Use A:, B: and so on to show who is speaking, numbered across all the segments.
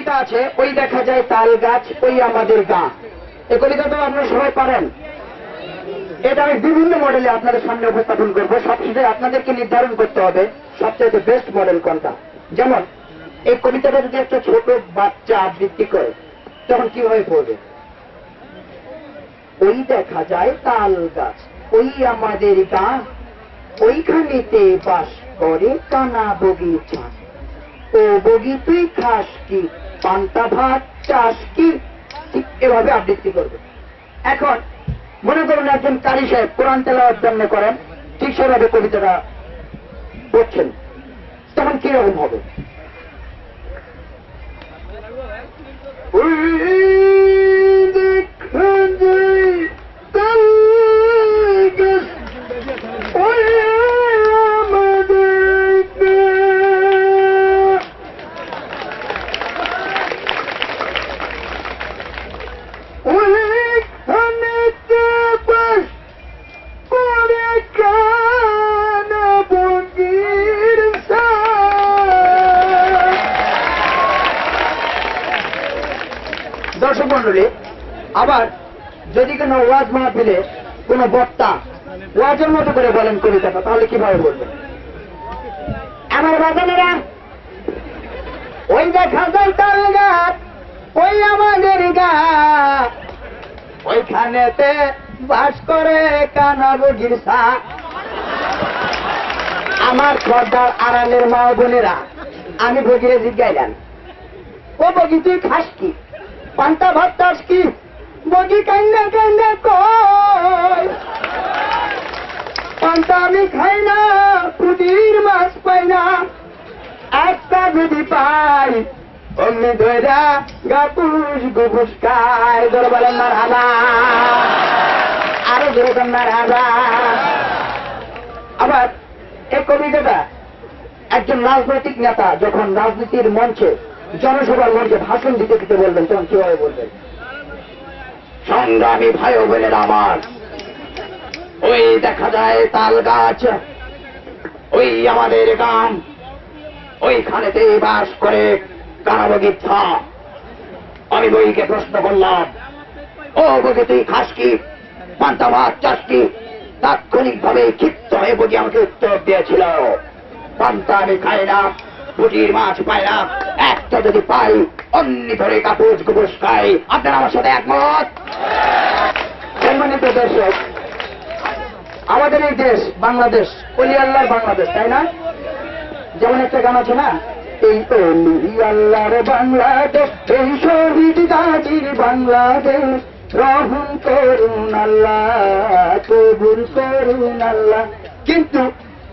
A: কবিতা আছে, ওই দেখা যায় তাল গাছ, ওই আমাদের গা। এই কবিতাটাও আপনারা সবাই পারেন। এটা আমি বিভিন্ন মডেলে আপনাদের সামনে উপস্থাপন করবো। সবচেয়ে আপনাদেরকে নির্ধারণ করতে হবে সবচেয়ে বেস্ট মডেল কোনটা। যেমন এই কবিতাটা যদি একটা ছোট বাচ্চা আবৃত্তি করে তখন কিভাবে পড়বে? ওই দেখা যায় তাল গাছ, ওই আমাদের গা, ওইখানেতে বাস করে কানা বগির চাষ। ও বগি তুই খাস কি, পান্তা ভাত চাস কি, ঠিক এভাবে আবৃত্তি করবে। এখন মনে করুন একজন কারি সাহেব কোরআন তেলাওয়াত জন্য করেন, ঠিক সেভাবে কবিতাটা পড়ছেন, তখন কিরকম হবে? দর্শক মন্ডলী, আবার যদি কোনো ওয়াজ মাহফিলে কোন বক্তা ওয়াজের মতো করে বলেন কবিতাটা, তাহলে কিভাবে বলবেন? আমার বাজানেরা, ওই দেখা যায় তাল গাছ, ওই আমাদের গা, ওইখানেতে বাস করে কানা বগির সা। আমার পর্দার আড়ালের মা বোনেরা, আমি বগিরে জিজ্ঞাইলাম, ও বগি তুই খাস কি, পান্তা ভাত চাস কি? বগি কান্না কান্না কই, পান্তা আমি খাই না, পুটির মাছ পাই না, একটা যদি পাই অমনি ধরা গাপুস গুপুস খাই। ধরে বলেন মার হাবা, আরো ধরে মার হাবা। আবার এই কবিতাটা একজন রাজনৈতিক নেতা যখন রাজনীতির মঞ্চে, জনসভার মঞ্চে ভাষণ দিতে দিতে বলবেন, তখন কিভাবে বলবেন? সংগ্রামী ভাই ও বোনেরা আমার, ওই দেখা যায় তাল গাছ, ওই আমাদের গ্রাম, ওইখানেতে বাস করে কারাবগির ছা। আমি বইকে প্রশ্ন করলাম, ও বগি তুই খাস কি, পান্তা ভাত চাস কি? তাৎক্ষণিক ভাবে ক্ষিপ্ত হয়ে বগি আমাকে উত্তর দিয়েছিল, পান্তা আমি খাই না, পুটির মাছ পাই না, একটা যদি পাই অন্য ধরে কাপুস গুপুস খাই। আপনারা আমার সাথে একমত? সম্মানিত দর্শক, আমাদের এই দেশ বাংলাদেশ, অলি আল্লাহর বাংলাদেশ, তাই না? যেমন একটা গান আছে না, এই অলি আল্লাহর বাংলাদেশ, এই শহীদ গাজীর বাংলাদেশ, রহম করুন আল্লাহ, কবুল করুন আল্লাহ। কিন্তু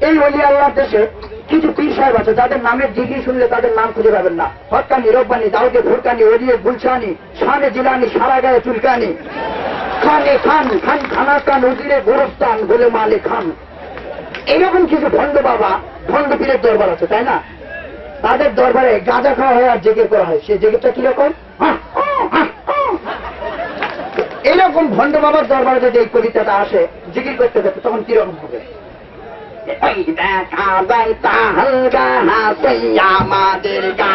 A: এই অলি আল্লাহর দেশে কিছু পীর সাহেব আছে যাদের নামের ডিগ্রি শুনলে তাদের নাম খুঁজে পাবেন না। হক্কানি, রব্বানি, দাউদে ফুরকানি, ওলিয়ে গুলশানি, শানে জিলানি, সারা গায়ে চুলকানি, খানে খান, খান খানা খান, উজিরে গোরস্তান, গোলে মালে খান। এইরকম কিছু ভণ্ড বাবা, ভণ্ড পীরের দরবার আছে, তাই না? তাদের দরবারে গাঁজা খাওয়া হয় আর জেগে করা হয়। সেই জেগেটা কিরকম? এইরকম ভণ্ড বাবার দরবারে যদি এই কবিতাটা আসে জিকির করতে করতে, তখন কিরকম হবে? ওই দেখা যায় তাল গাছ, ওই আমাদের গা,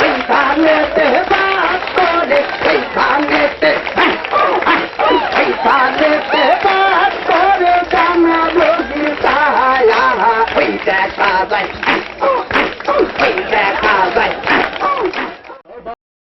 A: ওইখানেতে বাস করে, ওইখানেতে বাস করে কানা বগির ছায়া। ওই দেখা যায়, ওই